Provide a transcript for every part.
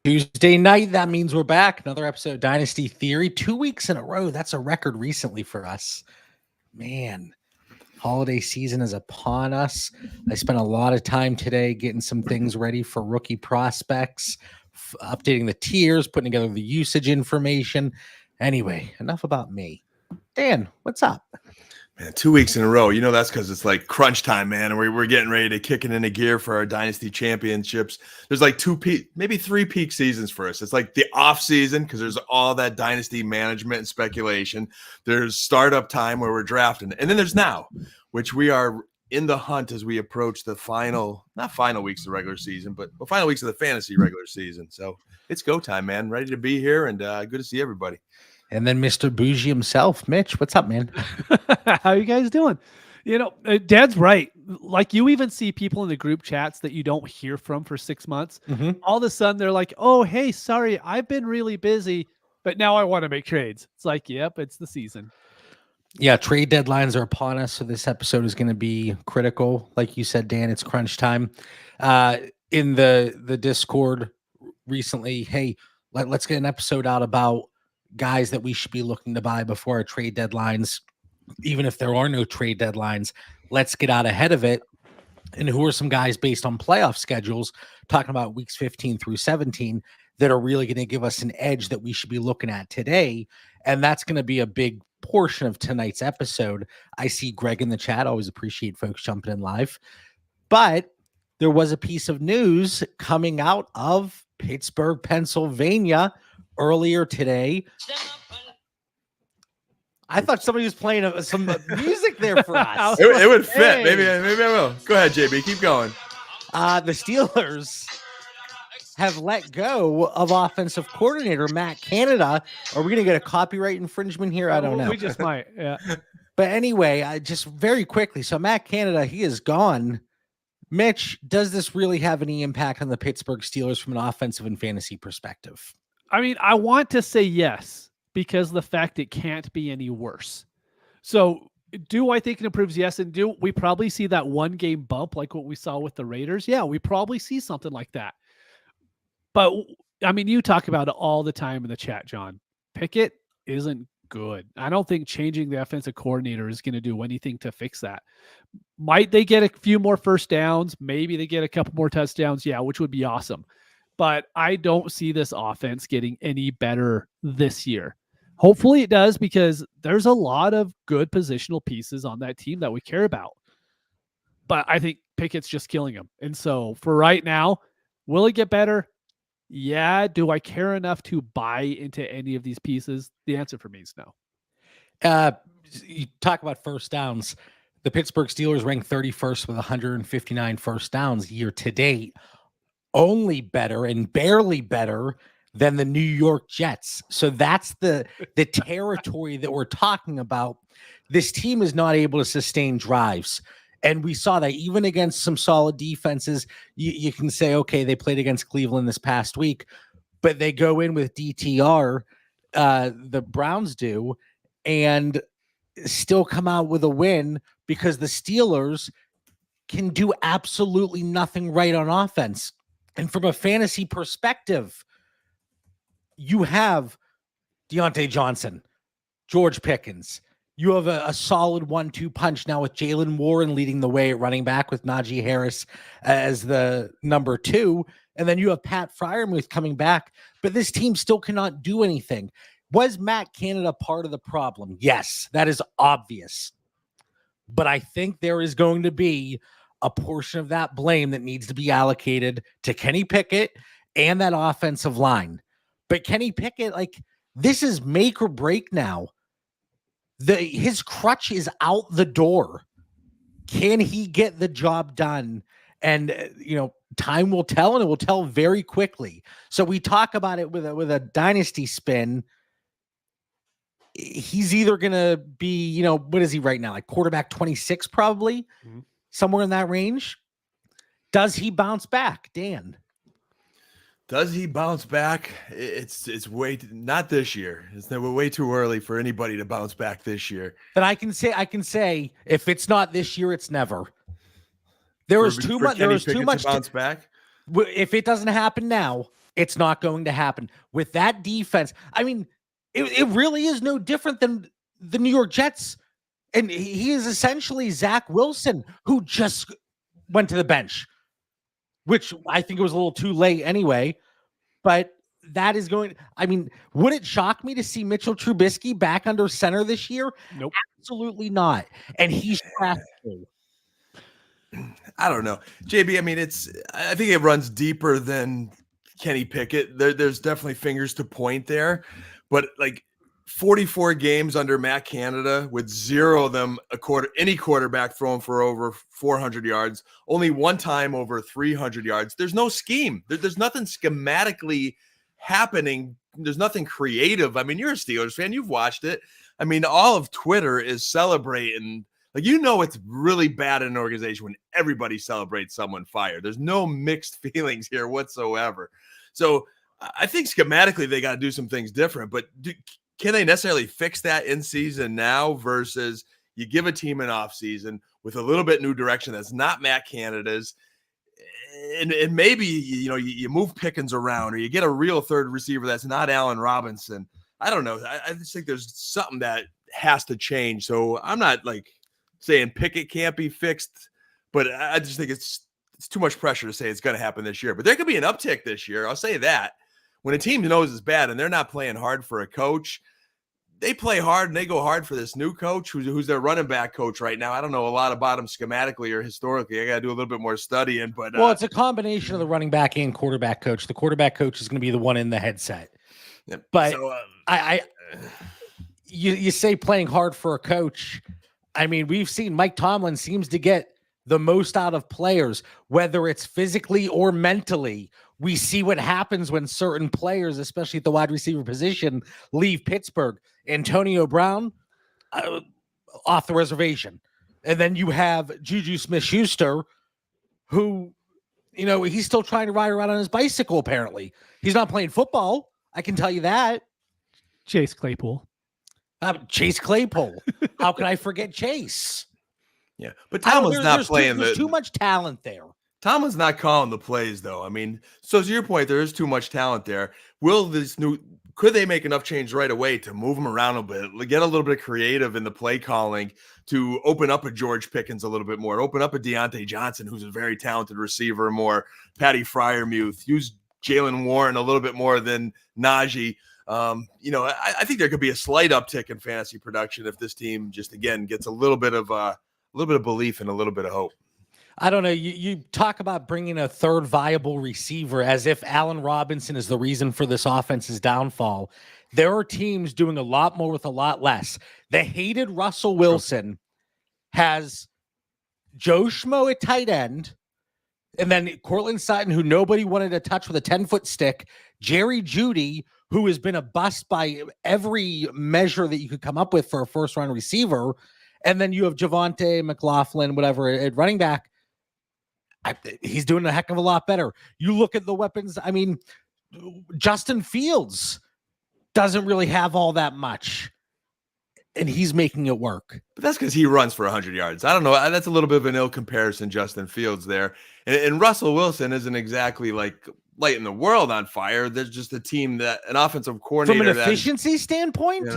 Tuesday night, that means we're back. Another episode of Dynasty Theory. 2 weeks in a row. That's a record recently for us. Man, holiday season is upon us. I spent a lot of time today getting some things ready for rookie prospects, updating the tiers, putting together the usage information. Anyway, enough about me. Dan, what's up? Man, 2 weeks in a row. You know, that's because it's like crunch time, man. And we're getting ready to kick it into gear for our Dynasty championships. There's like maybe 3 peak seasons for us. It's like the off season because there's all that Dynasty management and speculation. There's startup time where we're drafting. And then there's now, which we are in the hunt as we approach the not final weeks of the regular season, but the final weeks of the fantasy regular season. So it's go time, man. Ready to be here and good to see everybody. And then Mr. Bougie himself, Mitch. What's up, man? How you guys doing? You know, Dad's right. Like, you even see people in the group chats that you don't hear from for 6 months. Mm-hmm. All of a sudden, they're like, oh, hey, sorry, I've been really busy, but now I want to make trades. It's like, yep, it's the season. Yeah, trade deadlines are upon us, so this episode is going to be critical. Like you said, Dan, it's crunch time. In the Discord recently, hey, let's get an episode out about guys that we should be looking to buy before our trade deadlines. Even if there are no trade deadlines, let's get out ahead of it. And who are some guys based on playoff schedules, talking about weeks 15 through 17, that are really going to give us an edge that we should be looking at today. And that's going to be a big portion of tonight's episode. I see Greg in the chat. Always appreciate folks jumping in live. But there was a piece of news coming out of Pittsburgh, Pennsylvania earlier today. I thought somebody was playing some music there for us. It would fit. Hey. Maybe I will. Go ahead, JB. Keep going. The Steelers have let go of offensive coordinator Matt Canada. Are we going to get a copyright infringement here? I don't know. We just might. Yeah. But anyway, just very quickly. So Matt Canada, he is gone. Mitch, does this really have any impact on the Pittsburgh Steelers from an offensive and fantasy perspective? I mean, I want to say yes, because of the fact it can't be any worse. So do I think it improves? Yes. And do we probably see that 1 game bump like what we saw with the Raiders? Yeah, we probably see something like that. But I mean, you talk about it all the time in the chat, John. Pickett isn't good. I don't think changing the offensive coordinator is going to do anything to fix that. Might they get a few more first downs? Maybe they get a couple more touchdowns. Yeah, which would be awesome. But I don't see this offense getting any better this year. Hopefully it does, because there's a lot of good positional pieces on that team that we care about. But I think Pickett's just killing them. And so for right now, will it get better? Yeah. Do I care enough to buy into any of these pieces? The answer for me is no. You talk about first downs. The Pittsburgh Steelers ranked 31st with 159 first downs year to date. Only better and barely better than the New York Jets. So that's the territory that we're talking about. This team is not able to sustain drives. And we saw that even against some solid defenses. You can say, okay, they played against Cleveland this past week, but they go in with DTR, the Browns do, and still come out with a win because the Steelers can do absolutely nothing right on offense. And from a fantasy perspective, you have Deontay Johnson, George Pickens. You have a solid 1-2 punch now with Jalen Warren leading the way at running back with Najee Harris as the number 2. And then you have Pat Freiermuth coming back. But this team still cannot do anything. Was Matt Canada part of the problem? Yes, that is obvious. But I think there is going to be a portion of that blame that needs to be allocated to Kenny Pickett and that offensive line. But Kenny Pickett, like, this is make or break now. His crutch is out the door. Can he get the job done? And, time will tell, and it will tell very quickly. So we talk about it with a dynasty spin. He's either going to be, what is he right now? Like quarterback 26, probably somewhere in that range. Does he bounce back, Dan? Does he bounce back? It's not this year. We're way too early for anybody to bounce back this year. Then I can say if it's not this year, it's never. There is too much. There is too much to bounce back. If it doesn't happen now, it's not going to happen with that defense. I mean, it really is no different than the New York Jets, and he is essentially Zach Wilson, who just went to the bench, which I think it was a little too late anyway. But that is going. I mean, would it shock me to see Mitchell Trubisky back under center this year? Nope, absolutely not. And he's trash too. I don't know, JB. I mean, I think it runs deeper than Kenny Pickett. There's definitely fingers to point there, but like 44 games under Matt Canada with 0 of them any quarterback throwing for over 400 yards, only one time over 300 yards. There's no scheme. There's nothing schematically happening. There's nothing creative. I mean, you're a Steelers fan. You've watched it. I mean, all of Twitter is celebrating. Like, it's really bad in an organization when everybody celebrates someone fired. There's no mixed feelings here whatsoever. So I think schematically they got to do some things different, but can they necessarily fix that in season now versus you give a team an off season with a little bit new direction that's not Matt Canada's, and maybe you move Pickens around or you get a real third receiver that's not Allen Robinson. I don't know. I just think there's something that has to change. So I'm not like saying Pickett can't be fixed, but I just think it's too much pressure to say it's going to happen this year. But there could be an uptick this year. I'll say that. When a team knows it's bad and they're not playing hard for a coach, they play hard and they go hard for this new coach who's their running back coach right now. I don't know a lot about him schematically or historically. I got to do a little bit more studying. But it's a combination of the running back and quarterback coach. The quarterback coach is going to be the one in the headset. Yeah, but you say playing hard for a coach. I mean, we've seen Mike Tomlin seems to get the most out of players, whether it's physically or mentally. We see what happens when certain players, especially at the wide receiver position, leave Pittsburgh. Antonio Brown, off the reservation. And then you have Juju Smith-Schuster, who, he's still trying to ride around on his bicycle, apparently. He's not playing football. I can tell you that. Chase Claypool. Chase Claypool. How can I forget Chase? Yeah, but Tomlin's not playing. There's too much talent there. Tomlin's not calling the plays, though. I mean, so to your point, there is too much talent there. Could they make enough change right away to move him around a bit, get a little bit creative in the play calling to open up a George Pickens a little bit more, open up a Deontay Johnson, who's a very talented receiver, more Patty Freiermuth, use Jalen Warren a little bit more than Najee. I think there could be a slight uptick in fantasy production if this team just, again, gets a little bit of belief and a little bit of hope. I don't know. You talk about bringing a third viable receiver as if Allen Robinson is the reason for this offense's downfall. There are teams doing a lot more with a lot less. The hated Russell Wilson has Joe Schmo at tight end, and then Cortland Sutton, who nobody wanted to touch with a 10-foot stick, Jerry Jeudy, who has been a bust by every measure that you could come up with for a first-round receiver, and then you have Javonte McLaughlin, whatever, at running back. He's doing a heck of a lot better. You look at the weapons. I mean, Justin Fields doesn't really have all that much, and he's making it work. But that's because he runs for 100 yards. I don't know. That's a little bit of an ill comparison, Justin Fields there. And Russell Wilson isn't exactly like lighting the world on fire. There's just an offensive coordinator. From an efficiency standpoint?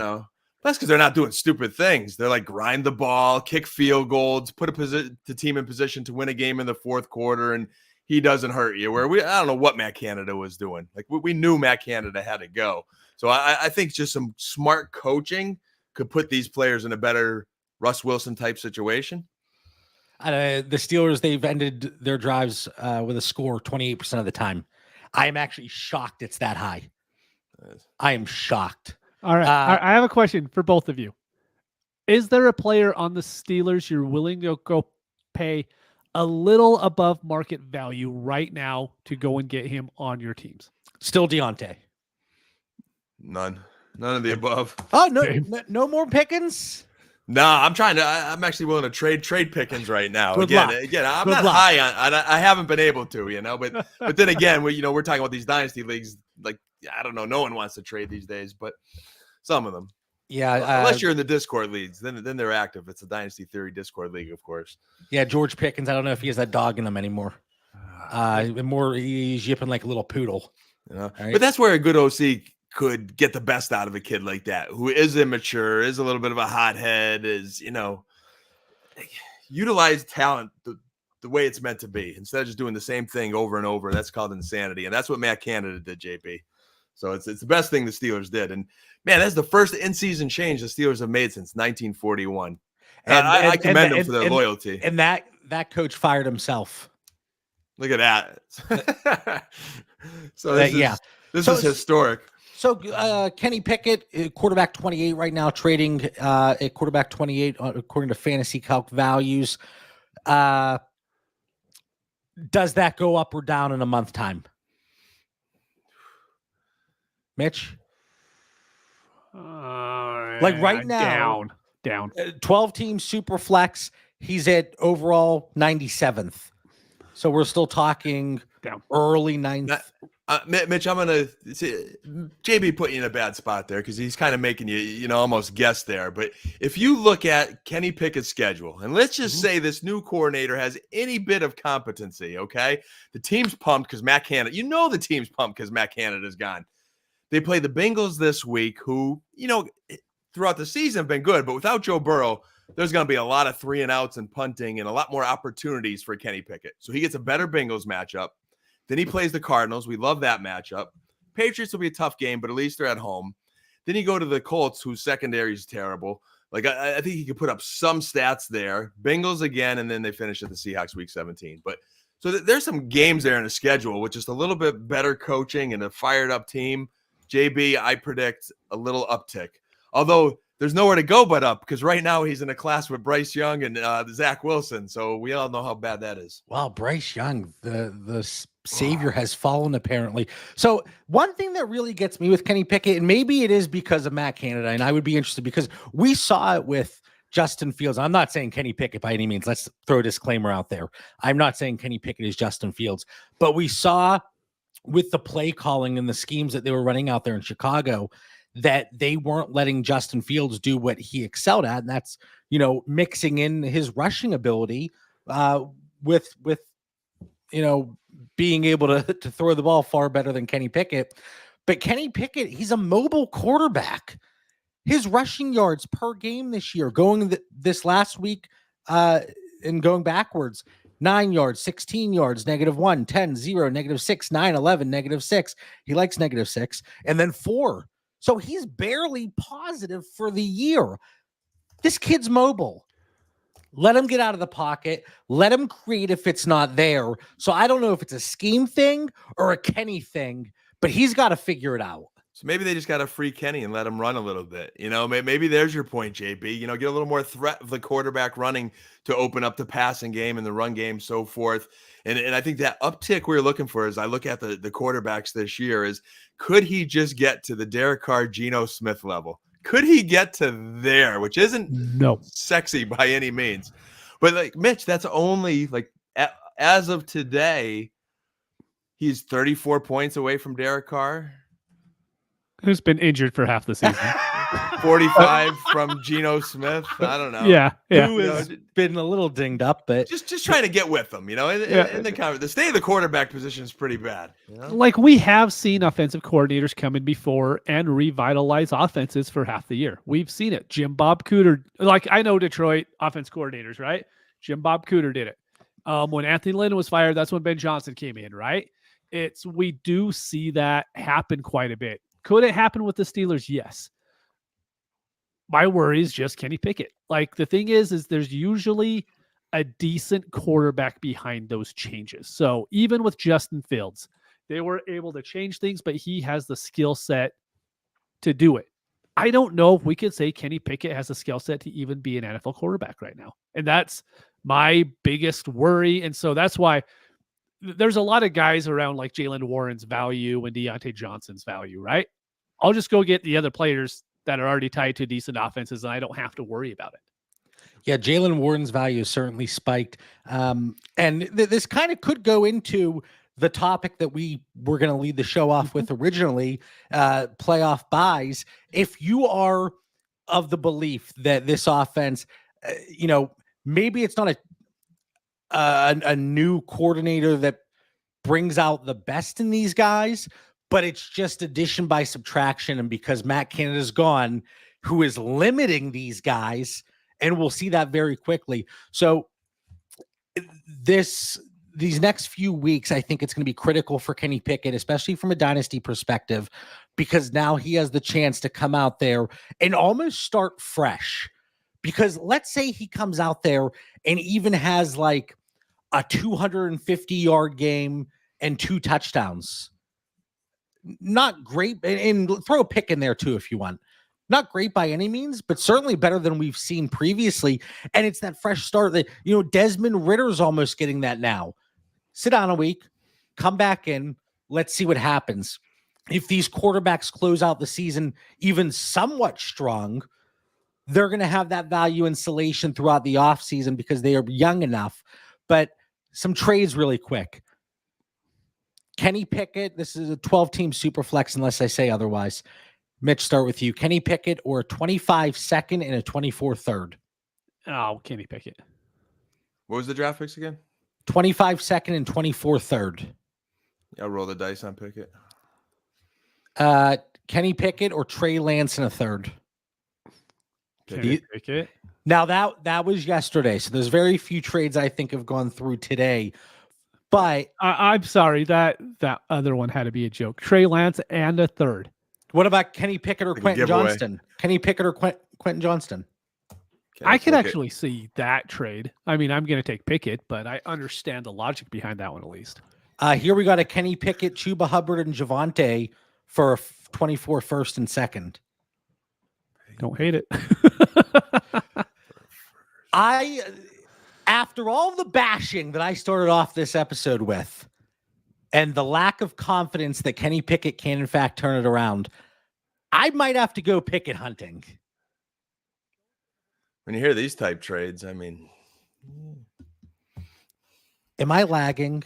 That's because they're not doing stupid things. They're like grind the ball, kick field goals, put the team in position to win a game in the fourth quarter, and he doesn't hurt you. I don't know what Matt Canada was doing. Like we knew Matt Canada had to go. So I think just some smart coaching could put these players in a better Russ Wilson type situation. The Steelers, they've ended their drives with a score 28% of the time. I am actually shocked it's that high. I am shocked. All right. I have a question for both of you. Is there a player on the Steelers you're willing to go pay a little above market value right now to go and get him on your teams? Still Deontay. None of the above. Oh, no more Pickens? No, I'm actually willing to trade Pickens right now. Good Again, luck. I'm Good not luck. high on. I haven't been able to, but then again, we're talking about these dynasty leagues. Like, I don't know, no one wants to trade these days, but some of them. Yeah, Unless you're in the Discord leagues, then they're active. It's a Dynasty Theory Discord league, of course. yeah. George Pickens. I don't know if he has that dog in him anymore. He's yipping like a little poodle. Right? Right? But that's where a good OC could get the best out of a kid like that, who is immature, is a little bit of a hothead, is utilize talent the way it's meant to be instead of just doing the same thing over and over. That's called insanity, and that's what Matt Canada did, JP. So it's the best thing the Steelers did, and man, that's the first in-season change the Steelers have made since 1941. And I commend them for their loyalty. And that coach fired himself. Look at that. So this is historic. So Kenny Pickett, quarterback 28 right now, trading at quarterback 28 according to Fantasy Calc values. Does that go up or down in a month time? Mitch? Like right now, down. 12 team super flex. He's at overall 97th. So we're still talking Down. Early ninth. Mitch, I'm gonna JB put you in a bad spot there because he's kind of making you almost guess there. But if you look at Kenny Pickett's schedule, and let's just say this new coordinator has any bit of competency, okay? The team's pumped because Matt Canada. The team's pumped because Matt Canada's gone. They play the Bengals this week, who throughout the season have been good, but without Joe Burrow, there's going to be a lot of 3-and-outs and punting and a lot more opportunities for Kenny Pickett. So he gets a better Bengals matchup. Then he plays the Cardinals. We love that matchup. Patriots will be a tough game, but at least they're at home. Then you go to the Colts, whose secondary is terrible. Like, I think he could put up some stats there. Bengals again, and then they finish at the Seahawks week 17. But so there's some games there in the schedule with just a little bit better coaching and a fired-up team. JB, I predict a little uptick. Although there's nowhere to go but up because right now he's in a class with Bryce Young and Zach Wilson. So we all know how bad that is. Wow, Bryce Young, the savior has fallen apparently. So one thing that really gets me with Kenny Pickett, and maybe it is because of Matt Canada, and I would be interested because we saw it with Justin Fields. I'm not saying Kenny Pickett by any means. Let's throw a disclaimer out there. I'm not saying Kenny Pickett is Justin Fields, but we saw with the play calling and the schemes that they were running out there in Chicago that they weren't letting Justin Fields do what he excelled at. And that's, mixing in his rushing ability with being able to throw the ball far better than Kenny Pickett. But Kenny Pickett, he's a mobile quarterback. His rushing yards per game this year, this last week and going backwards, 9 yards, 16 yards, -1, 10, 0, -6, 9, 11, -6. He likes -6, and then 4. So he's barely positive for the year. This kid's mobile. Let him get out of the pocket. Let him create if it's not there. So I don't know if it's a scheme thing or a Kenny thing, but he's got to figure it out. So maybe they just got to free Kenny and let him run a little bit. Maybe there's your point, JB. Get a little more threat of the quarterback running to open up the passing game and the run game, so forth. And I think that uptick we're looking for, as I look at the quarterbacks this year, is could he just get to the Derek Carr, Geno Smith level? Could he get to there, which isn't sexy by any means. But like Mitch, that's only as of today, he's 34 points away from Derek Carr. Who's been injured for half the season. 45 from Geno Smith. I don't know. Yeah. Who has been a little dinged up, but just trying to get with them, in the state of the quarterback position is pretty bad. Like, we have seen offensive coordinators come in before and revitalize offenses for half the year. We've seen it. Jim Bob Cooter, I know Detroit offense coordinators, right? Jim Bob Cooter did it. When Anthony Lynn was fired, that's when Ben Johnson came in, right? We do see that happen quite a bit. Could it happen with the Steelers? Yes. My worry is just Kenny Pickett. The thing is there's usually a decent quarterback behind those changes. So even with Justin Fields, they were able to change things, but he has the skill set to do it. I don't know if we could say Kenny Pickett has a skill set to even be an NFL quarterback right now. And that's my biggest worry. And so that's why there's a lot of guys around like Jalen Warren's value and Deontay Johnson's value, right? I'll just go get the other players that are already tied to decent offenses, and I don't have to worry about it. Yeah, Jalen Warren's value is certainly spiked. And this kind of could go into the topic that we were going to lead the show off with originally, playoff buys. If you are of the belief that this offense, maybe it's not a new coordinator that brings out the best in these guys, but it's just addition by subtraction. And because Matt Canada's gone, who is limiting these guys, and we'll see that very quickly. So these next few weeks, I think it's going to be critical for Kenny Pickett, especially from a dynasty perspective, because now he has the chance to come out there and almost start fresh. Because let's say he comes out there and even has like a 250-yard game and 2 touchdowns. Not great. And throw a pick in there too if you want. Not great by any means, but certainly better than we've seen previously. And it's that fresh start that, Desmond Ritter's almost getting that now. Sit down a week, come back in, let's see what happens. If these quarterbacks close out the season even somewhat strong, they're going to have that value insulation throughout the offseason because they are young enough. But some trades really quick. Kenny Pickett, this is a 12-team super flex unless I say otherwise. Mitch, start with you. Kenny Pickett or a 25 second and a 24 third? Oh, Kenny Pickett. What was the draft picks again? 25 second and 24 third. I'll roll the dice on Pickett. Kenny Pickett or Trey Lance in a third? Kenny Pickett. Now that was yesterday, so there's very few trades I think have gone through today. But I'm sorry, that other one had to be a joke. Trey Lance and a third. What about Kenny Pickett or Quentin Johnston? Kenny Pickett or Quentin Johnston? I could actually see that trade. I mean, I'm going to take Pickett, but I understand the logic behind that one at least. Here we got a Kenny Pickett, Chuba Hubbard, and Javonte for a 24 first and second. Don't hate it. After all the bashing that I started off this episode with, and the lack of confidence that Kenny Pickett can, in fact, turn it around, I might have to go Pickett hunting. When you hear these type trades, I mean... Am I lagging?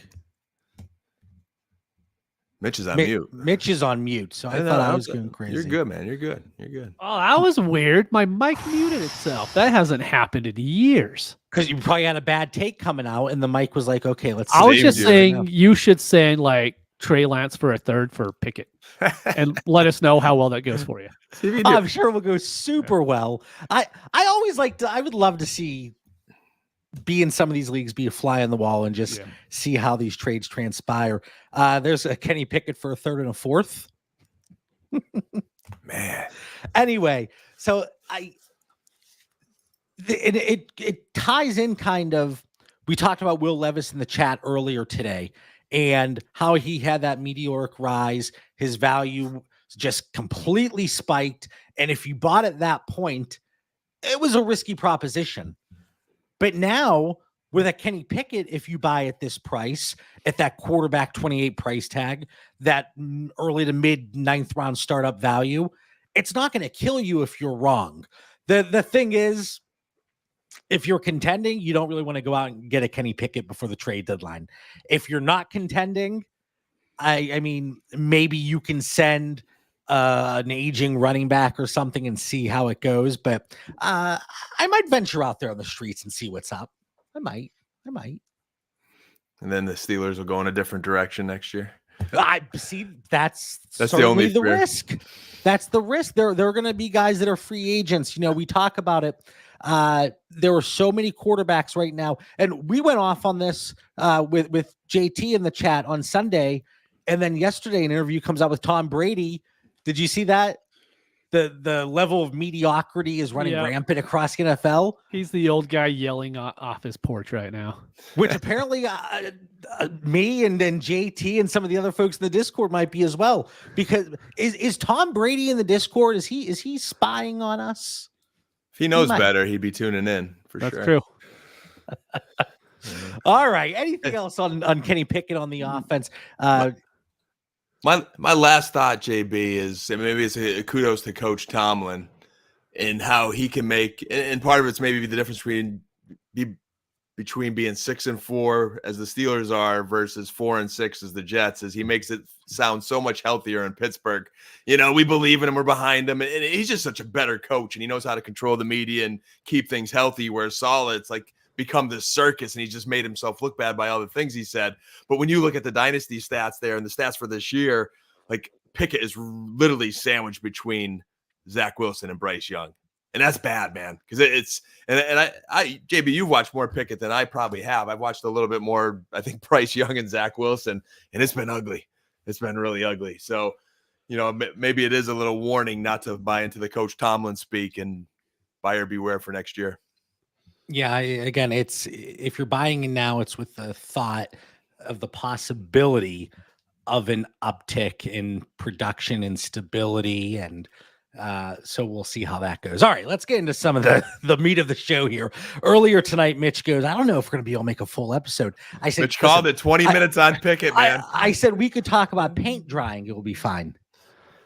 Mitch is on mute. Mitch is on mute, so I thought I was going crazy. You're good, man. You're good. You're good. Oh, that was weird. My mic muted itself. That hasn't happened in years. Because you probably had a bad take coming out, and the mic was like, okay, let's I was just saying you should send like Trey Lance for a third for Pickett and let us know how well that goes for you. I'm sure it will go super well. I always I would love to see be in some of these leagues, be a fly on the wall and just see how these trades transpire. There's a Kenny Pickett for a third and a fourth. Man. Anyway, so it ties in kind of, we talked about Will Levis in the chat earlier today and how he had that meteoric rise. His value just completely spiked. And if you bought at that point, it was a risky proposition. But now with a Kenny Pickett, if you buy at this price, at that quarterback 28 price tag, that early to mid 9th round startup value, it's not going to kill you if you're wrong. The thing is, if you're contending, you don't really want to go out and get a Kenny Pickett before the trade deadline. If you're not contending, I mean, maybe you can send an aging running back or something and see how it goes. But I might venture out there on the streets and see what's up. I might. And then the Steelers will go in a different direction next year. I see. That's the only the risk. That's the risk. There are going to be guys that are free agents. You know, we talk about it. There are so many quarterbacks right now, and we went off on this with JT in the chat on Sunday, and then yesterday an interview comes out with Tom Brady. Did you see that? The level of mediocrity is running rampant across the NFL. He's the old guy yelling off his porch right now. Which apparently me and then JT and some of the other folks in the Discord might be as well. Because is Tom Brady in the Discord? Is he spying on us? If he knows better, he'd be tuning in for sure. That's true. All right. Anything else on Kenny Pickett on the offense? My last thought, JB, is, and maybe it's a kudos to Coach Tomlin, and how he can make, and part of it's maybe the difference between being 6-4 as the Steelers are versus 4-6 as the Jets, is he makes it sound so much healthier in Pittsburgh. We believe in him, we're behind him, and he's just such a better coach, and he knows how to control the media and keep things healthy, where Saleh, it's like become this circus, and he just made himself look bad by all the things he said. But when you look at the dynasty stats there and the stats for this year, like Pickett is literally sandwiched between Zach Wilson and Bryce Young. And that's bad, man, because it's and I JB, you've watched more Pickett than I probably have. I've watched a little bit more, I think, Bryce Young and Zach Wilson, and it's been ugly. It's been really ugly. So, maybe it is a little warning not to buy into the Coach Tomlin speak, and buyer beware for next year. Yeah, again, it's if you're buying in now, it's with the thought of the possibility of an uptick in production and stability, and so we'll see how that goes. All right, let's get into some of the meat of the show here. Earlier tonight, Mitch goes, I don't know if we're going to be able to make a full episode. I said, Mitch called it 20 minutes on Pickett, man. I said we could talk about paint drying. It will be fine.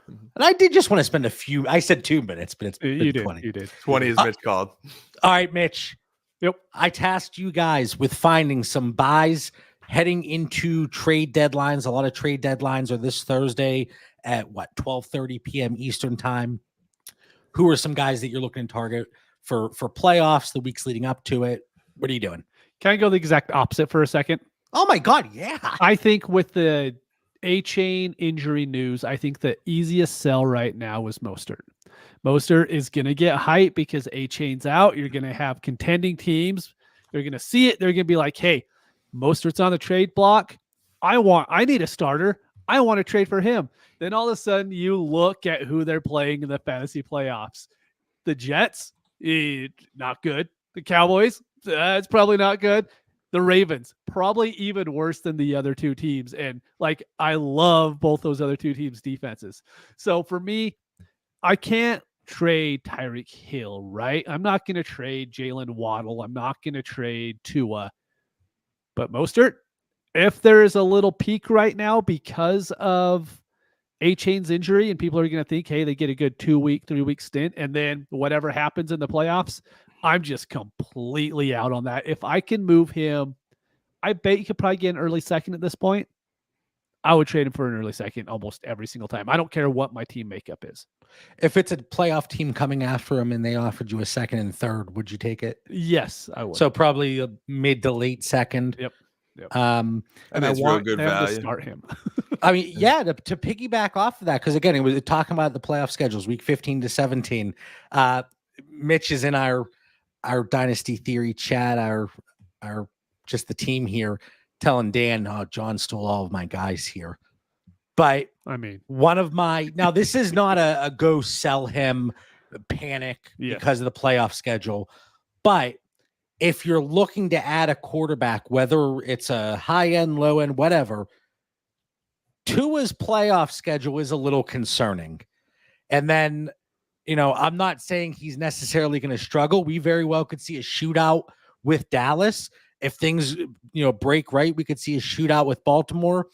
And I did just want to spend I said 2 minutes, but it's been 20. You did. 20 is Mitch called. All right, Mitch. Yep. I tasked you guys with finding some buys heading into trade deadlines. A lot of trade deadlines are this Thursday at 12:30 p.m. Eastern time. Who are some guys that you're looking to target for playoffs, the weeks leading up to it? What are you doing? Can I go the exact opposite for a second? Oh my God, yeah. I think with the A-Chain injury news, I think the easiest sell right now is Mostert. Mostert is going to get hype because A-Chain's out. You're going to have contending teams. They're going to see it. They're going to be like, hey, Mostert's on the trade block. I need a starter. I want to trade for him. Then all of a sudden you look at who they're playing in the fantasy playoffs. The Jets, not good. The Cowboys, it's probably not good. The Ravens, probably even worse than the other two teams. And I love both those other two teams' defenses. So for me, I can't trade Tyreek Hill, right? I'm not going to trade Jalen Waddle. I'm not going to trade Tua. But Mostert, if there is a little peak right now because of A-Chain's injury and people are going to think, hey, they get a good 2-week, 3-week stint, and then whatever happens in the playoffs, I'm just completely out on that. If I can move him, I bet you could probably get an early second at this point. I would trade him for an early second almost every single time. I don't care what my team makeup is. If it's a playoff team coming after him and they offered you a second and third, would you take it? Yes, I would. So probably a mid to late second. Yep. And I want them to start him. I mean, yeah, to piggyback off of that, because again, it was talking about the playoff schedules, week 15 to 17. Mitch is in our Dynasty Theory chat, our just the team here, telling Dan, oh, John stole all of my guys here. But I mean, one of my, now this is not a go sell him panic because of the playoff schedule, but if you're looking to add a quarterback, whether it's a high end, low end, whatever, Tua's playoff schedule is a little concerning. And then, I'm not saying he's necessarily going to struggle. We very well could see a shootout with Dallas. If things, break right, we could see a shootout with Baltimore.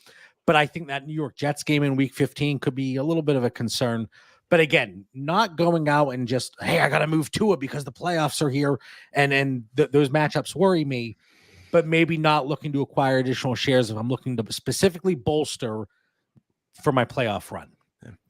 But I think that New York Jets game in week 15 could be a little bit of a concern. But again, not going out and just, hey, I got to move Tua because the playoffs are here and those matchups worry me. But maybe not looking to acquire additional shares if I'm looking to specifically bolster for my playoff run.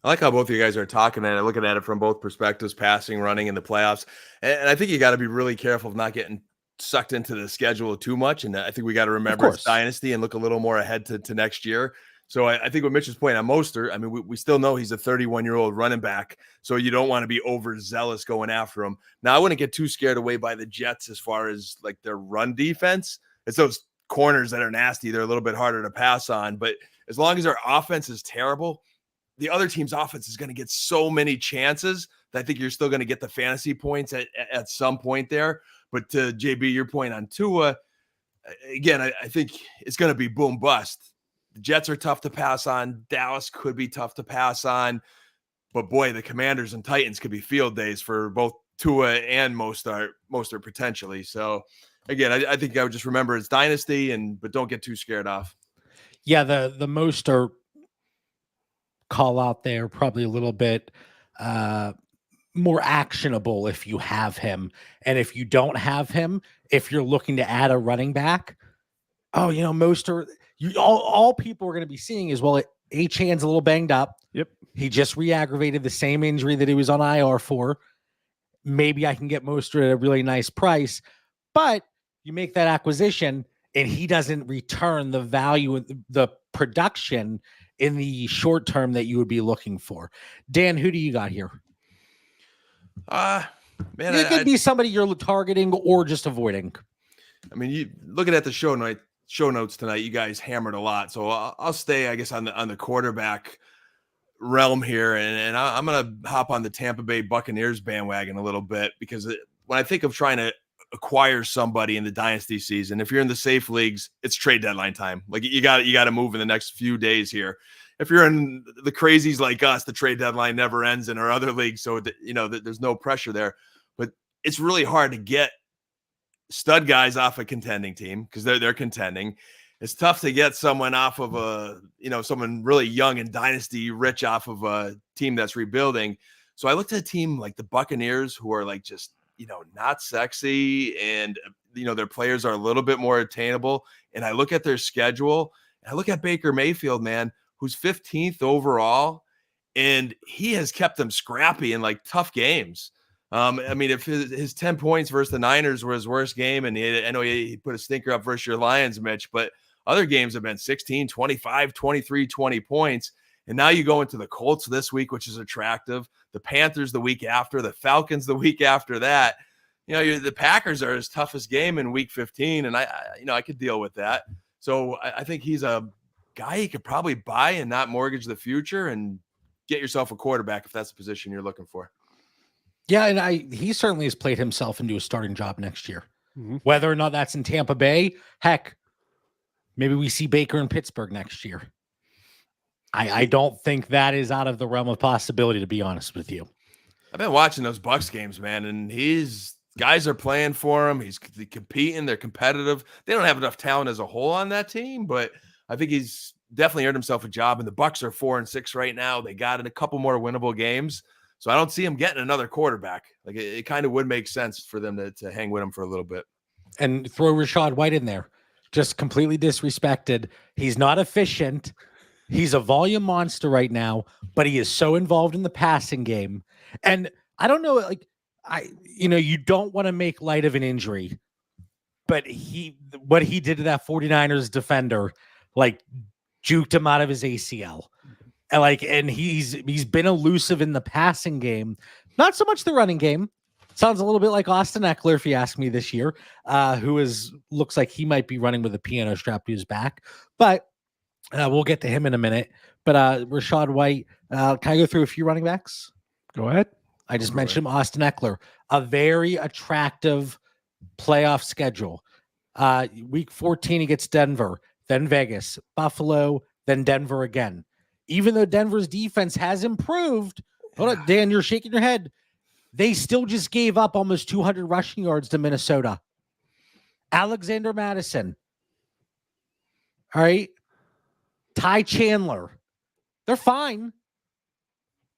I like how both of you guys are talking at it, looking at it from both perspectives, passing, running in the playoffs. And I think you got to be really careful of not getting sucked into the schedule too much. And I think we got to remember it's Dynasty and look a little more ahead to next year. So I think what Mitch is pointing on Mostert, I mean, we still know he's a 31-year-old running back, so you don't want to be overzealous going after him. Now, I wouldn't get too scared away by the Jets as far as their run defense. It's those corners that are nasty. They're a little bit harder to pass on, but as long as our offense is terrible, the other team's offense is going to get so many chances that I think you're still going to get the fantasy points at some point there. But to JB, your point on Tua, again, I think it's going to be boom bust. The Jets are tough to pass on. Dallas could be tough to pass on. But boy, the Commanders and Titans could be field days for both Tua and Mostert potentially. So again, I think I would just remember it's Dynasty, but don't get too scared off. Yeah, the Mostert call out there probably a little bit more actionable if you have him. And if you don't have him, if you're looking to add a running back, Mostert, all people are going to be seeing is, well, Achane's a little banged up. Yep. He just re-aggravated the same injury that he was on IR for. Maybe I can get Mostert at a really nice price, but you make that acquisition and he doesn't return the value, the production in the short term that you would be looking for. Dan, who do you got here? Man, it could be somebody you're targeting or just avoiding. I mean, you looking at the show notes tonight, you guys hammered a lot. So I'll stay, I guess, on the quarterback realm here. And I'm going to hop on the Tampa Bay Buccaneers bandwagon a little bit, because when I think of trying to acquire somebody in the dynasty season, if you're in the safe leagues, it's trade deadline time. Like you got to move in the next few days here. If you're in the crazies like us, the trade deadline never ends in our other leagues. So, there's no pressure there, but it's really hard to get stud guys off a contending team because they're contending. It's tough to get someone off of someone really young and dynasty rich off of a team that's rebuilding. So I looked at a team like the Buccaneers, who are like just, not sexy, and, their players are a little bit more attainable. And I look at their schedule, and I look at Baker Mayfield, man, who's 15th overall, and he has kept them scrappy in like tough games. I mean, if his 10 points versus the Niners were his worst game, and I know he put a stinker up versus your Lions, Mitch, but other games have been 16, 25, 23, 20 points. And now you go into the Colts this week, which is attractive. The Panthers the week after, the Falcons the week after that. The Packers are his toughest game in week 15, and I could deal with that. So I think he's a guy you could probably buy and not mortgage the future and get yourself a quarterback if that's the position you're looking for. Yeah, and he certainly has played himself into a starting job next year. Mm-hmm. Whether or not that's in Tampa Bay, heck, maybe we see Baker in Pittsburgh next year. I don't think that is out of the realm of possibility, to be honest with you. I've been watching those Bucs games, man, and guys are playing for him. He's competing. They're competitive. They don't have enough talent as a whole on that team, but I think he's definitely earned himself a job. And the Bucs are 4-6 right now. They got in a couple more winnable games. So I don't see him getting another quarterback. Like it kind of would make sense for them to hang with him for a little bit. And throw Rachaad White in there. Just completely disrespected. He's not efficient. He's a volume monster right now, but he is so involved in the passing game. And I don't know, you don't want to make light of an injury, but what he did to that 49ers defender, juked him out of his ACL. And he's been elusive in the passing game, not so much the running game. Sounds a little bit like Austin Eckler, if you ask me, this year, who looks like he might be running with a piano strapped to his back. But we'll get to him in a minute. But Rachaad White, can I go through a few running backs? Go ahead. I just mentioned him, Austin Eckler, a very attractive playoff schedule. Week 14, he gets Denver, then Vegas, Buffalo, then Denver again. Even though Denver's defense has improved, hold on, Dan, you're shaking your head. They still just gave up almost 200 rushing yards to Minnesota. Alexander Madison. All right. Ty Chandler. They're fine.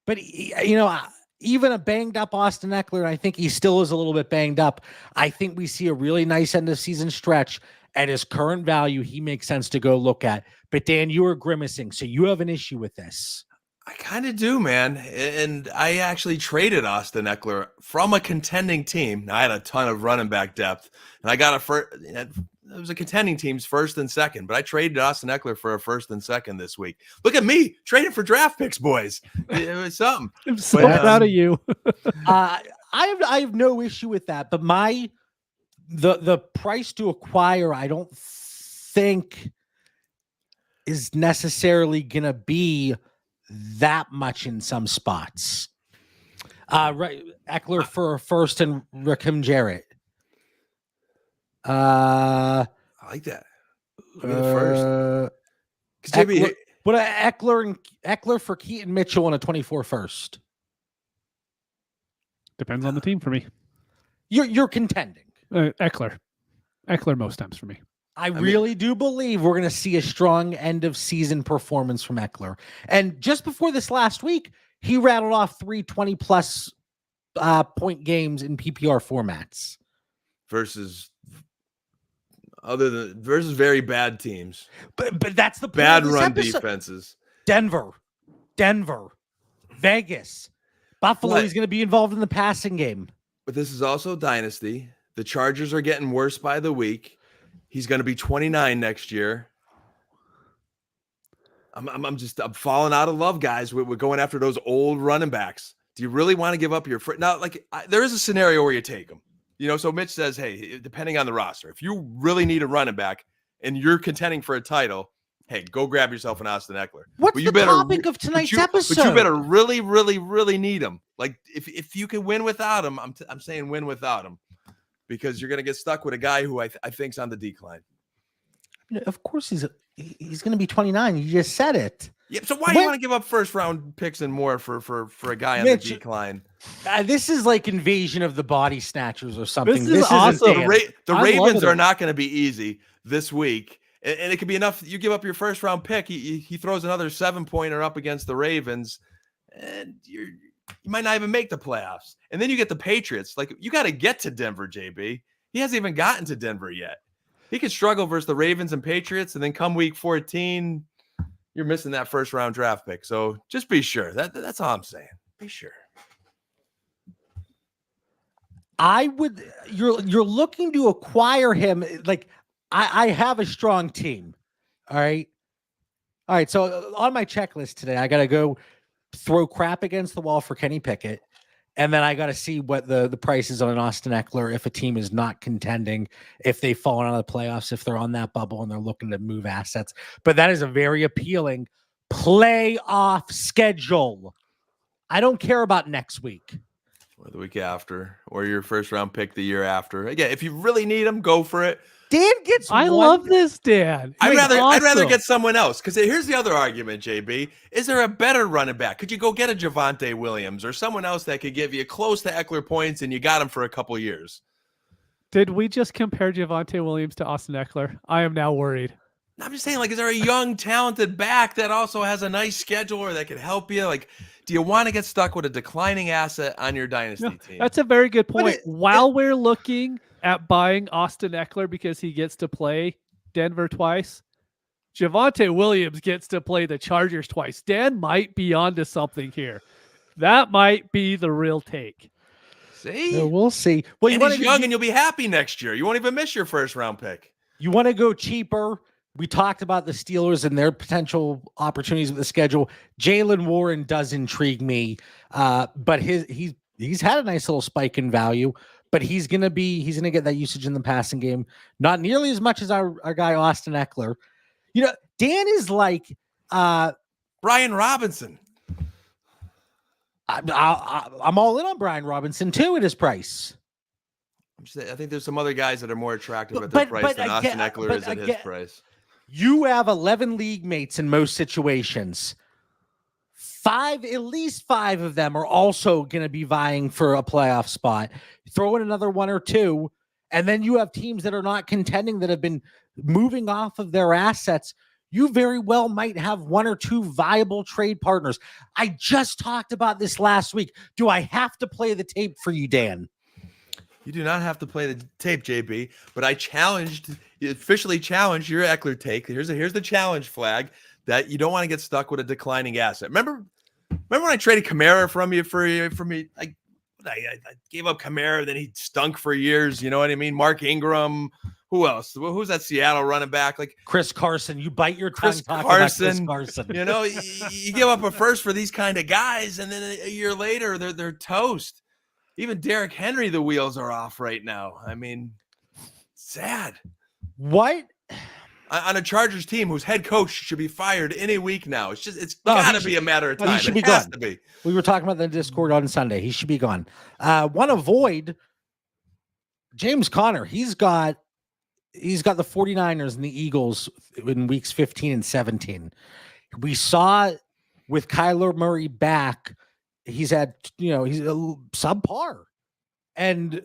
But, even a banged up Austin Eckler, I think he still is a little bit banged up. I think we see a really nice end of season stretch. At his current value, he makes sense to go look at. But Dan, you are grimacing, so you have an issue with this. I kind of do, man. And I actually traded Austin Eckler from a contending team. Now, I had a ton of running back depth, and I got it was a contending team's first and second, but I traded Austin Eckler for a first and second this week. Look at me trading for draft picks, boys. It was something. I'm so proud of you. I have no issue with that, but the price to acquire, I don't think is necessarily going to be that much in some spots. Right, Eckler for a first and Rakim Jarrett. I like that. Give me the first. Eckler for Keaton Mitchell on a 24 first. Depends on the team for me. You're contending. Eckler most times for me. I really do believe we're going to see a strong end of season performance from Eckler. And just before this last week, he rattled off 3 20+ point games in PPR formats versus very bad teams. But that's the point Bad of this run episode. defenses. Denver, Vegas, Buffalo is going to be involved in the passing game. But this is also Dynasty. The Chargers are getting worse by the week. He's going to be 29 next year. I'm falling out of love, guys. We're going after those old running backs. Do you really want to give up your now? There is a scenario where you take them. So Mitch says, hey, depending on the roster, if you really need a running back and you're contending for a title, hey, go grab yourself an Austin Eckler. What's the topic of tonight's episode? But you better really, really, really need him. Like if you can win without him, I'm saying win without him, because you're going to get stuck with a guy who I think's on the decline. Of course he's going to be 29. You just said it. Yeah. So why do you want to give up first round picks and more for a guy on Mitch, the decline? This is like Invasion of the Body Snatchers or something. This is awesome. The Ravens are not going to be easy this week. And it could be enough. You give up your first round pick. He throws another 7-pointer up against the Ravens, and you might not even make the playoffs. And then you get the Patriots. Like, you got to get to Denver, JB. He hasn't even gotten to Denver yet. He could struggle versus the Ravens and Patriots, and then come week 14, you're missing that first round draft pick. So just be sure. That's all I'm saying. Be sure. You're looking to acquire him. Like, I have a strong team. All right. So on my checklist today, I got to go throw crap against the wall for Kenny Pickett. And then I got to see what the price is on an Austin Eckler if a team is not contending, if they've fallen out of the playoffs, if they're on that bubble and they're looking to move assets. But that is a very appealing playoff schedule. I don't care about next week. Or the week after, or your first round pick the year after. Again, if you really need them, go for it. Dan gets I love this, Dan. I'd rather get someone else, because here's the other argument, JB. Is there a better running back? Could you go get a Javonte Williams or someone else that could give you close to Eckler points and you got him for a couple years? Did we just compare Javonte Williams to Austin Eckler? I am now worried. I'm just saying, like, is there a young, talented back that also has a nice schedule or that could help you? Like, do you want to get stuck with a declining asset on your dynasty team? That's a very good point. While we're looking at buying Austin Eckler because he gets to play Denver twice, Javonte Williams gets to play the Chargers twice. Dan might be onto something here. That might be the real take. See? Yeah, we'll see. Well, he's young and you'll be happy next year. You won't even miss your first round pick. You want to go cheaper? We talked about the Steelers and their potential opportunities with the schedule. Jaylen Warren does intrigue me, but he's had a nice little spike in value. But he's gonna get that usage in the passing game, not nearly as much as our guy Austin Eckler. Dan is like Brian Robinson. I'm all in on Brian Robinson too at his price. I think there's some other guys that are more attractive at their price than Austin Eckler is at his price. You have 11 league mates in most situations. At least five of them are also going to be vying for a playoff spot. Throw in another one or two, and then you have teams that are not contending that have been moving off of their assets. You very well might have one or two viable trade partners. I just talked about this last week. Do I have to play the tape for you, Dan? You do not have to play the tape, JB, but I officially challenged your Eckler take. Here's the challenge flag that you don't want to get stuck with a declining asset. Remember when I traded Kamara from me? I gave up Kamara, then he stunk for years. You know what I mean? Mark Ingram. Who else? Who's that Seattle running back? Like Chris Carson. You bite your tongue Chris talking Carson. about Chris Carson. You give up a first for these kind of guys, and then a year later they're toast. Even Derrick Henry, the wheels are off right now. I mean, sad. What? On a Chargers team whose head coach should be fired any week now. It's got to be a matter of time. He should be gone. We were talking about the Discord on Sunday. He should be gone. Want to avoid James Conner. He's got the 49ers and the Eagles in weeks 15 and 17. We saw with Kyler Murray back, he's had, he's a subpar. And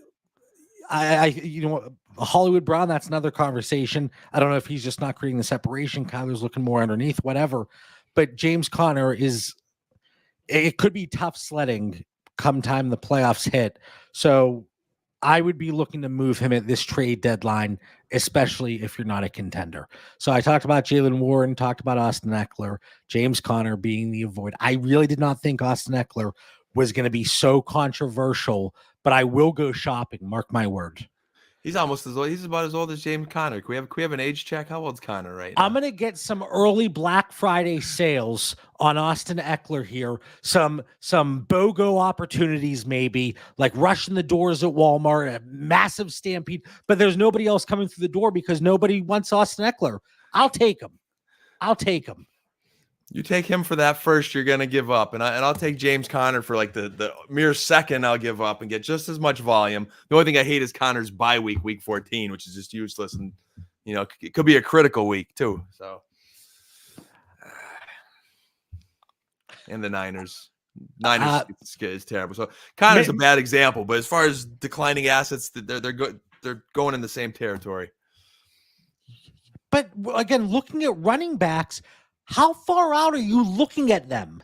Hollywood Brown, that's another conversation. I don't know if he's just not creating the separation. Kyler's looking more underneath, whatever. But James Conner it could be tough sledding come time the playoffs hit. So I would be looking to move him at this trade deadline, especially if you're not a contender. So I talked about Jalen Warren, talked about Austin Eckler, James Conner being the avoid. I really did not think Austin Eckler was going to be so controversial, but I will go shopping. Mark my word. He's almost as old. He's about as old as James Conner. Can we have an age check? How old's Conner right now? I'm going to get some early Black Friday sales on Austin Eckler here. Some BOGO opportunities, maybe like rushing the doors at Walmart, a massive stampede, but there's nobody else coming through the door because nobody wants Austin Eckler. I'll take him. You take him for that first, you're going to give up. And I'll take James Conner for like the mere second I'll give up and get just as much volume. The only thing I hate is Conner's bye week 14, which is just useless. And, it could be a critical week too. So, and the Niners is terrible. So Conner's a bad example, but as far as declining assets, they're going in the same territory. But again, looking at running backs, how far out are you looking at them?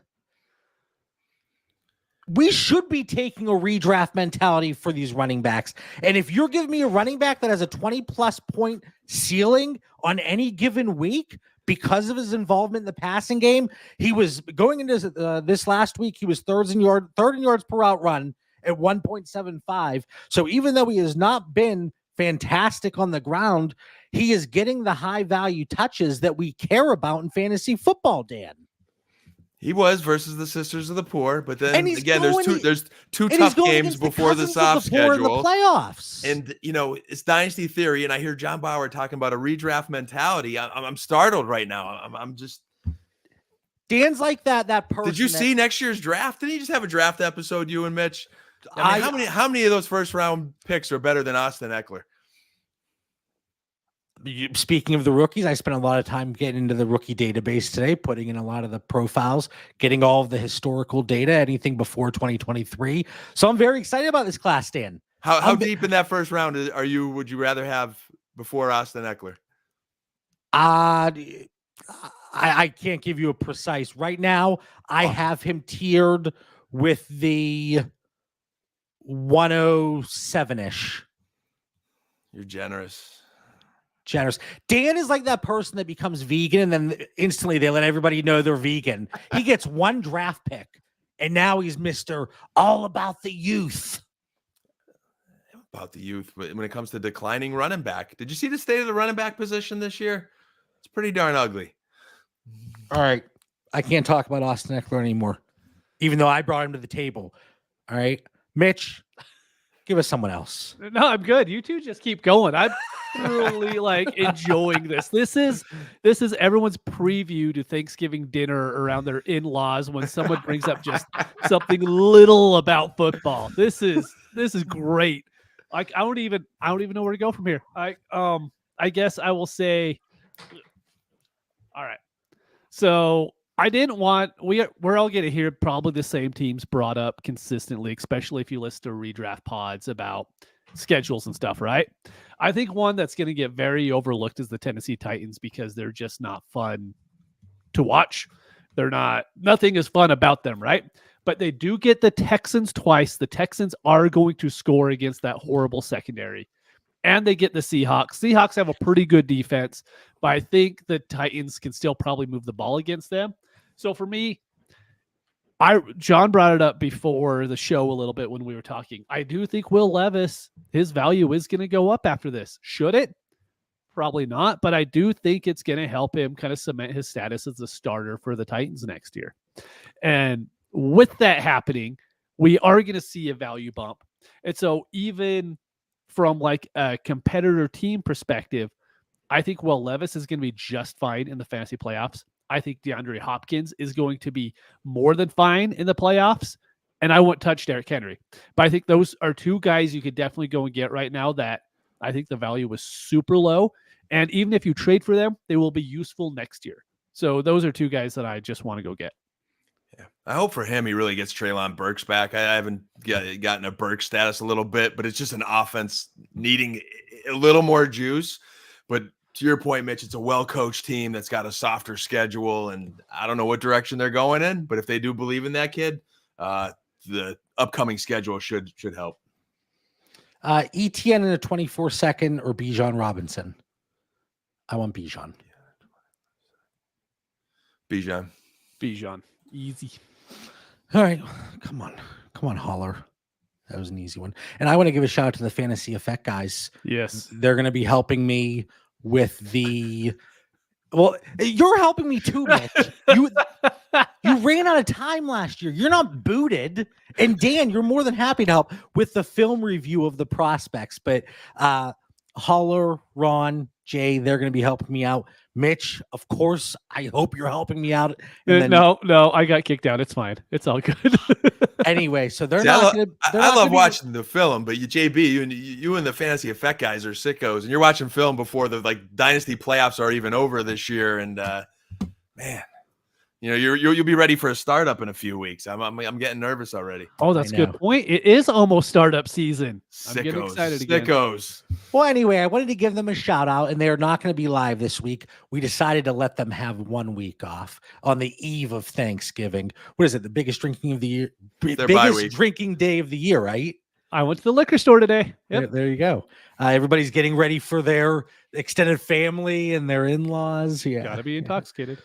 We should be taking a redraft mentality for these running backs. And if you're giving me a running back that has a 20-plus point ceiling on any given week because of his involvement in the passing game, he was going into this last week, he was third in yards per route run at 1.75. So even though he has not been fantastic on the ground, he is getting the high value touches that we care about in fantasy football, Dan. He was versus the Sisters of the Poor, but then again, there's two and tough games before the soft schedule in the playoffs. And it's Dynasty Theory, and I hear John Bauer talking about a redraft mentality. I'm startled right now. I'm just Dan's like that person. Did you see next year's draft? Didn't you just have a draft episode, you and Mitch? I mean, how many of those first round picks are better than Austin Eckler? Speaking of the rookies, I spent a lot of time getting into the rookie database today, putting in a lot of the profiles, getting all of the historical data, anything before 2023. So I'm very excited about this class, Dan. How deep in that first round are you? Would you rather have before Austin Eckler? I can't give you a precise. Right now, I have him tiered with the 107-ish. You're generous. Dan is like that person that becomes vegan and then instantly they let everybody know they're vegan. He gets one draft pick and now he's Mr. all about the youth. About the youth, but when it comes to declining running back, did you see the state of the running back position this year? It's pretty darn ugly. All right. I can't talk about Austin Eckler anymore, even though I brought him to the table. All right. Mitch, give us someone else. No, I'm good. You two just keep going. I'm really enjoying this. This is everyone's preview to Thanksgiving dinner around their in-laws when someone brings up just something little about football. This is great. I don't even know where to go from here. I guess I will say, all right. So I didn't want we're all going to hear probably the same teams brought up consistently, especially if you listen to redraft pods about schedules and stuff, right? I think one that's going to get very overlooked is the Tennessee Titans because they're just not fun to watch. Nothing is fun about them, right? But they do get the Texans twice. The Texans are going to score against that horrible secondary. And they get the Seahawks. Seahawks have a pretty good defense, but I think the Titans can still probably move the ball against them. So for me, John brought it up before the show a little bit when we were talking. I do think Will Levis, his value is going to go up after this. Should it? Probably not, but I do think it's going to help him kind of cement his status as a starter for the Titans next year. And with that happening, we are going to see a value bump. And so even from like a competitor team perspective, I think Will Levis is going to be just fine in the fantasy playoffs. I think DeAndre Hopkins is going to be more than fine in the playoffs, and I won't touch Derrick Henry. But I think those are two guys you could definitely go and get right now that I think the value was super low. And even if you trade for them, they will be useful next year. So those are two guys that I just want to go get. Yeah, I hope for him he really gets Treylon Burks back. I haven't gotten a Burks status a little bit, but it's just an offense needing a little more juice. But to your point, Mitch, it's a well-coached team that's got a softer schedule, and I don't know what direction they're going in, but if they do believe in that kid, the upcoming schedule should help. ETN in a 24-second or Bijan Robinson. I want Bijan. Bijan. Easy. All right. Come on, Holler. That was an easy one. And I want to give a shout out to the Fantasy Effect guys. Yes. They're going to be helping me with well, you're helping me too, Mitch. You ran out of time last year. You're not booted. And Dan, you're more than happy to help with the film review of the prospects. But Holler, Ron, Jay, they're going to be helping me out. Mitch, of course, I hope you're helping me out. And then, no, I got kicked out. It's fine. It's all good. Anyway, so they're See, not. I love watching the film, but JB, you and the Fantasy Effect guys are sickos, and you're watching film before the Dynasty playoffs are even over this year. And man, you'll be ready for a startup in a few weeks. I'm getting nervous already. Oh, that's a good point. It is almost startup season. Sickos, I'm getting excited again. Sickos. Well, anyway, I wanted to give them a shout out, and they're not going to be live this week. We decided to let them have 1 week off on the eve of Thanksgiving. What is it? The biggest drinking of the year, biggest drinking day of the year, right? I went to the liquor store today. Yep. There you go. Everybody's getting ready for their extended family and their in-laws. Yeah, gotta be intoxicated.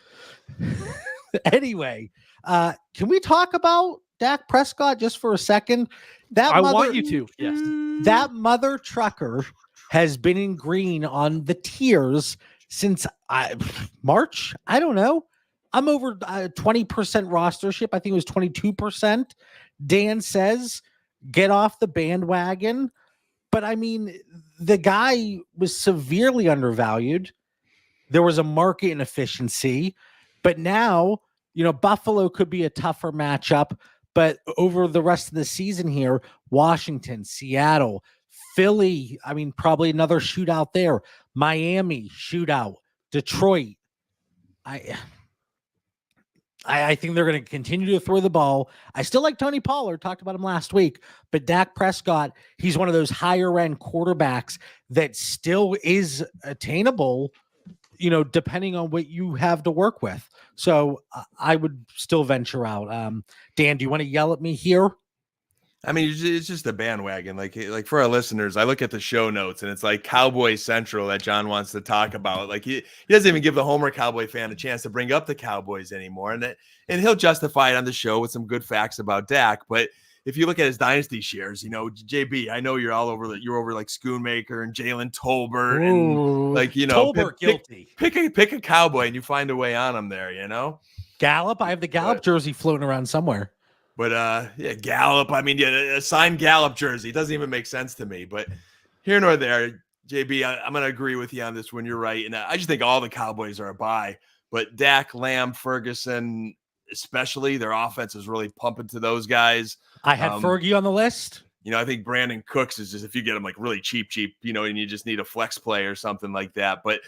Anyway, can we talk about Dak Prescott just for a second? I want you to. Yes. That mother trucker has been in green on the tiers since March. I don't know. I'm over 20% rostership. I think it was 22%. Dan says, get off the bandwagon. But I mean, the guy was severely undervalued. There was a market inefficiency. But now, Buffalo could be a tougher matchup. But over the rest of the season here, Washington, Seattle, Philly, I mean, probably another shootout there. Miami, shootout. Detroit. I think they're going to continue to throw the ball. I still like Tony Pollard. Talked about him last week. But Dak Prescott, he's one of those higher-end quarterbacks that still is attainable, depending on what you have to work with. So I would still venture out. Dan, do you want to yell at me here? I mean, it's just a bandwagon. Like for our listeners, I look at the show notes and it's like Cowboy Central that John wants to talk about. Like he doesn't even give the Homer Cowboy fan a chance to bring up the Cowboys anymore. And he'll justify it on the show with some good facts about Dak. But if you look at his dynasty shares, JB, I know you're all over. You're over like Schoonmaker and Jalen Tolbert, and Tolbert guilty. Pick a Cowboy and you find a way on him there. Gallup. I have the Gallup jersey floating around somewhere. But Gallup. I mean, a signed Gallup jersey doesn't even make sense to me. But here nor there, JB, I'm going to agree with you on this one. You're right, and I just think all the Cowboys are a buy. But Dak, Lamb, Ferguson, especially their offense is really pumping to those guys. I had Fergie on the list. I think Brandon Cooks is just, if you get him like really cheap, and you just need a flex play or something like that. But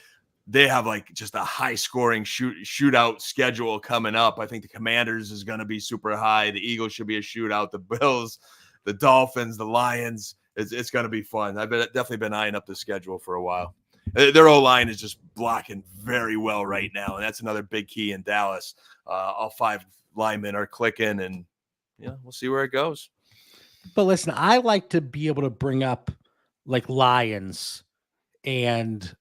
they have like just a high scoring shootout schedule coming up. I think the Commanders is going to be super high. The Eagles should be a shootout. The Bills, the Dolphins, the Lions. It's going to be fun. I've definitely been eyeing up the schedule for a while. Their O-line is just blocking very well right now, and that's another big key in Dallas. All 5 linemen are clicking, and we'll see where it goes. But listen, I like to be able to bring up like Lions and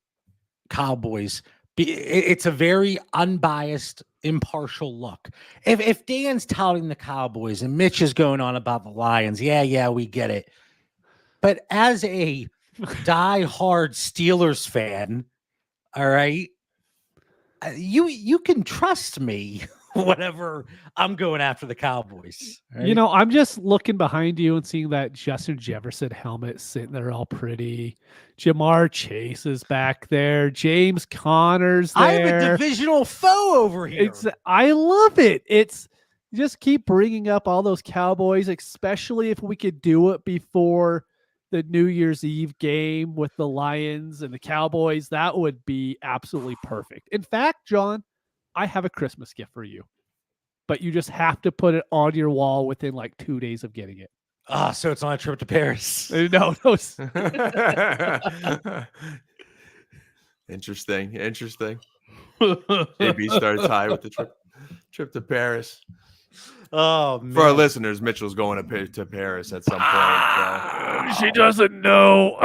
Cowboys. It's a very unbiased, impartial look. If Dan's touting the Cowboys and Mitch is going on about the Lions, yeah, we get it. But as a die-hard Steelers fan, all right, you can trust me whenever I'm going after the Cowboys. Right? I'm just looking behind you and seeing that Justin Jefferson helmet sitting there all pretty. Jamar Chase is back there. James Conner's there. I have a divisional foe over here. I love it. It's just keep bringing up all those Cowboys, especially if we could do it before the New Year's Eve game with the Lions and the Cowboys. That would be absolutely perfect. In fact, John, I have a Christmas gift for you, but you just have to put it on your wall within like 2 days of getting it. So it's on a trip to Paris. No. Interesting. JB starts high with the trip to Paris. Oh man. For our listeners, Mitchell's going to Paris at some point. So. She doesn't know.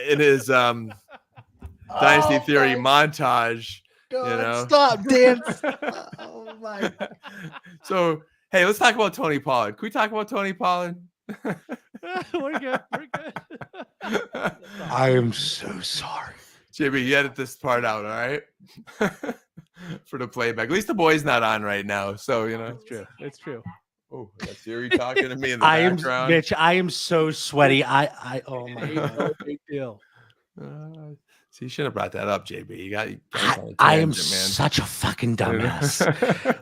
In his Dynasty Theory montage, Stop, Dan. Oh my. So, hey, let's talk about Tony Pollard. Can we talk about Tony Pollard? We're good. I am so sorry. JB, you edit this part out, all right? For the playback. At least the boy's not on right now, so It's true. Oh, that's Siri talking to me in the I am background. Mitch. I am so sweaty. Oh my god. No big deal. See, you should have brought that up, JB. You got I am such a fucking dumbass.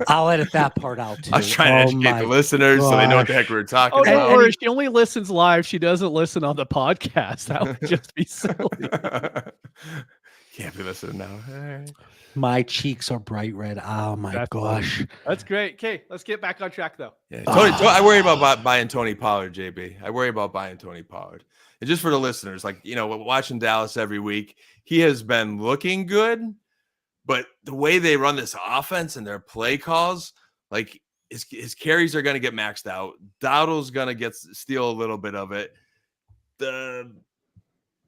I'll edit that part out too. I was trying to educate the listeners so they know what the heck we were talking about. Don't worry. She only listens live. She doesn't listen on the podcast. That would just be silly. Can't be listening now. All right. My cheeks are bright red. Oh my gosh. That's great. Okay, let's get back on track though. Yeah, I worry about buying Tony Pollard, JB. I worry about buying Tony Pollard. And just for the listeners, watching Dallas every week, he has been looking good, but the way they run this offense and their play calls, like his carries are going to get maxed out. Dowdle's going to steal a little bit of it. The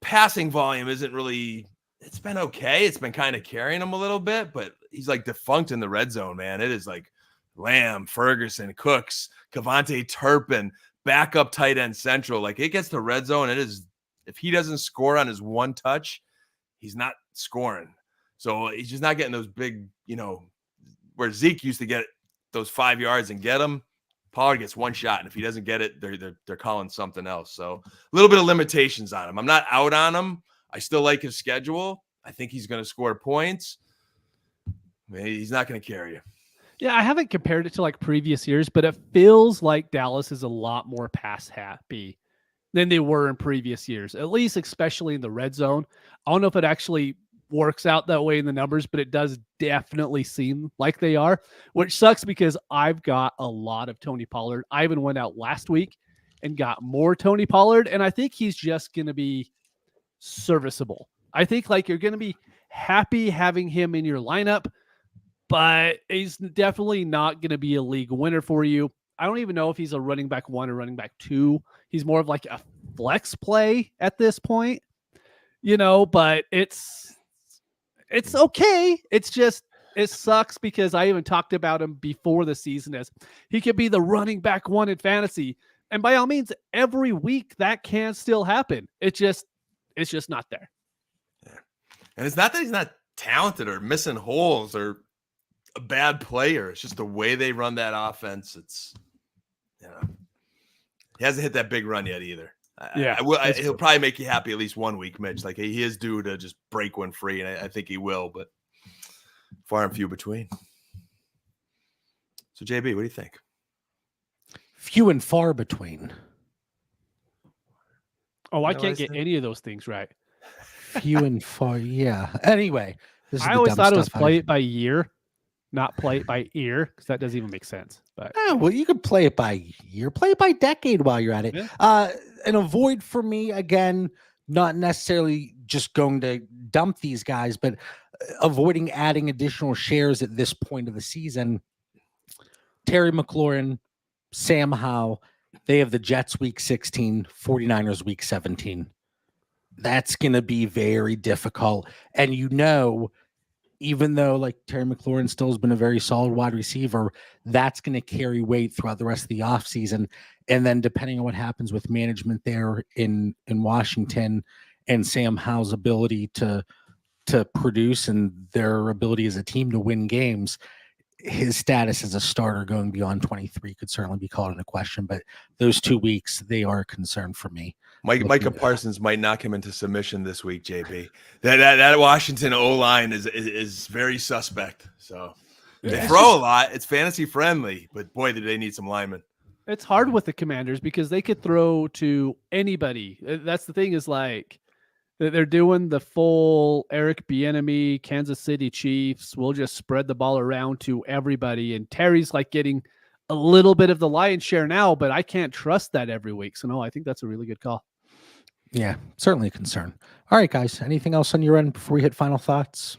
passing volume isn't really. It's been okay. It's been kind of carrying him a little bit, but he's like defunct in the red zone, man. It is like Lamb, Ferguson, Cooks, Kevontae Turpin, backup tight end central. Like it gets to red zone. It is, if he doesn't score on his one touch, he's not scoring. So he's just not getting those big, where Zeke used to get those 5 yards and get them. Pollard gets one shot, and if he doesn't get it, they're calling something else. So a little bit of limitations on him. I'm not out on him. I still like his schedule. I think he's going to score points. He's not going to carry you. Yeah, I haven't compared it to like previous years, but it feels like Dallas is a lot more pass happy than they were in previous years, at least especially in the red zone. I don't know if it actually works out that way in the numbers, but it does definitely seem like they are, which sucks because I've got a lot of Tony Pollard. I even went out last week and got more Tony Pollard, and I think he's just going to be serviceable. I think like you're going to be happy having him in your lineup, but he's definitely not going to be a league winner for you. I don't even know if he's a running back 1 or running back 2. He's more of like a flex play at this point, but it's okay. It's just, it sucks because I even talked about him before the season as he could be the running back 1 in fantasy. And by all means, every week that can still happen. It's just not there. Yeah. And it's not that he's not talented or missing holes or a bad player. It's just the way they run that offense. It's, he hasn't hit that big run yet either. He'll probably make you happy at least 1 week, Mitch. Like he is due to just break one free, and I think he will, but far and few between. So JB, what do you think? Few and far between. Oh, I can't get any of those things right. Few and far, yeah. Anyway, I always thought it was play it by year, not play it by ear, because that doesn't even make sense. But well, you could play it by year, play it by decade while you're at it. Yeah. And avoid for me, again, not necessarily just going to dump these guys, but avoiding adding additional shares at this point of the season. Terry McLaurin, Sam Howell, they have the Jets week 16, 49ers week 17. That's going to be very difficult. And even though like Terry McLaurin still has been a very solid wide receiver, that's going to carry weight throughout the rest of the offseason. And then depending on what happens with management there in Washington and Sam Howell's ability to produce and their ability as a team to win games, his status as a starter going beyond 23 could certainly be called into question. But those 2 weeks, they are a concern for me. Micah Parsons might knock him into submission this week, JB. That Washington O-line is very suspect. So they throw a lot. It's fantasy friendly, but boy, do they need some linemen. It's hard with the Commanders because they could throw to anybody. That's the thing is like they're doing the full Eric Bieniemy, Kansas City Chiefs. We'll just spread the ball around to everybody. And Terry's like getting a little bit of the lion's share now, but I can't trust that every week. So no, I think that's a really good call. Yeah, certainly a concern. All right, guys. Anything else on your end before we hit final thoughts?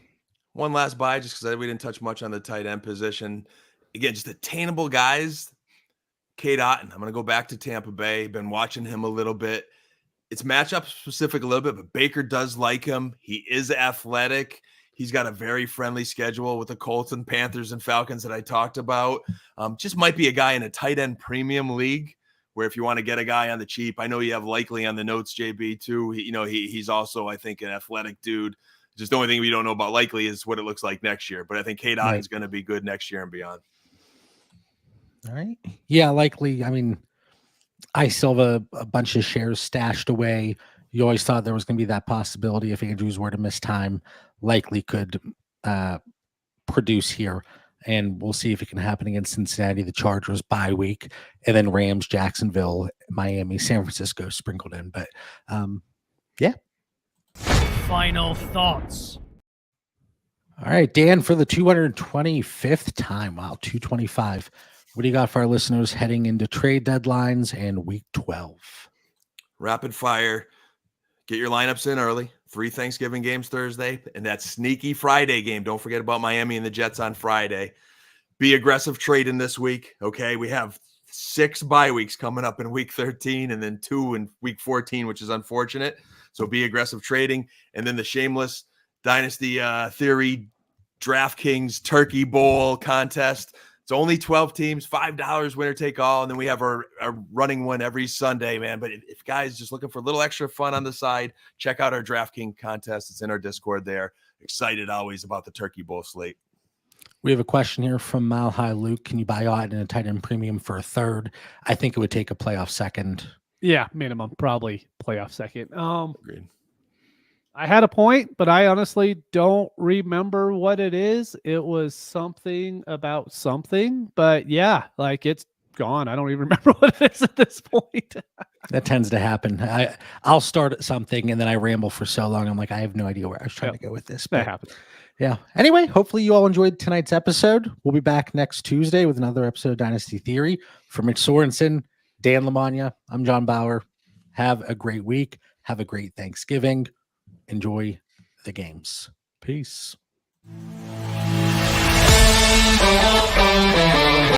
One last buy, just because we didn't touch much on the tight end position. again, just attainable guys. Cade Otton, I'm going to go back to Tampa Bay. Been watching him a little bit. It's matchup specific a little bit, but Baker does like him. He is athletic. He's got a very friendly schedule with the Colts and Panthers and Falcons that I talked about. Just might be a guy in a tight end premium league where if you want to get a guy on the cheap, I know you have Likely on the notes, JB, too. He's also, I think, an athletic dude. Just the only thing we don't know about Likely is what it looks like next year. But I think Cade Otton is going to be good next year and beyond. All right. Yeah, Likely. I mean, I still have a bunch of shares stashed away. You always thought there was going to be that possibility if Andrews were to miss time, Likely could produce here. And we'll see if it can happen against Cincinnati, the Chargers bye week, and then Rams, Jacksonville, Miami, San Francisco sprinkled in. But yeah. Final thoughts. All right, Dan, for the 225th time. Wow, 225. What do you got for our listeners heading into trade deadlines and week 12? Rapid fire. Get your lineups in early. 3 Thanksgiving games Thursday, and that sneaky Friday game. Don't forget about Miami and the Jets on Friday. Be aggressive trading this week, okay? We have 6 bye weeks coming up in week 13 and then 2 in week 14, which is unfortunate. So be aggressive trading. And then the shameless Dynasty Theory DraftKings Turkey Bowl contest. It's only 12 teams, $5 winner take all. And then we have our running one every Sunday, man. But if guys just looking for a little extra fun on the side, check out our DraftKings contest. It's in our Discord there. Excited always about the Turkey Bowl slate. We have a question here from Mile High Luke. Can you buy Otton in a tight end premium for a third? I think it would take a playoff second. Yeah, minimum, probably playoff second. Agreed. I had a point, but I honestly don't remember what it is. It was something about something, but yeah, like it's gone. I don't even remember what it is at this point. That tends to happen. I'll start at something and then I ramble for so long. I'm like, I have no idea where I was trying to go with this. That happens. Yeah. Anyway, hopefully you all enjoyed tonight's episode. We'll be back next Tuesday with another episode of Dynasty Theory. For Mitch Sorensen, Dan Lamagna, I'm John Bauer. Have a great week. Have a great Thanksgiving. Enjoy the games. Peace.